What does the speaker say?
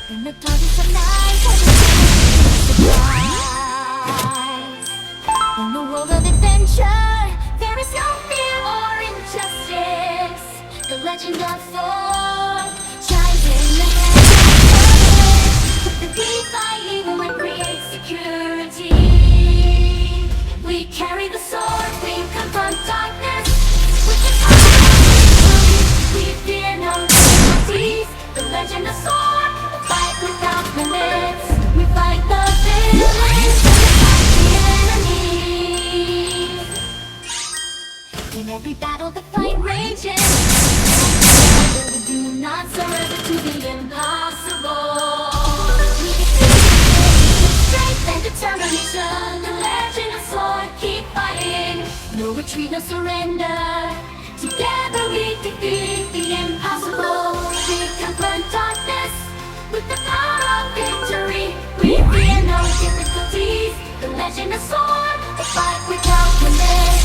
In the darkest of night, surprise. In the world of adventure, there is no fear or injustice. The legend of Thor shines in the heavens. With the defy evil and create security. We carry the sword, we confront darkness. With the power of victory, we fear no difficulties. The legend of Thor, a fight without limits. We fight the villains and we fight the enemies. In every battle the fight rages. We do not surrender to the impossible. We defeat with strength and determination. The legend of Sword, keep fighting. No retreat, no surrender. Together we defeat the impossible. We confront darkness with the power of victory. We fear no difficulties. The legend of Sword, a fight without limits.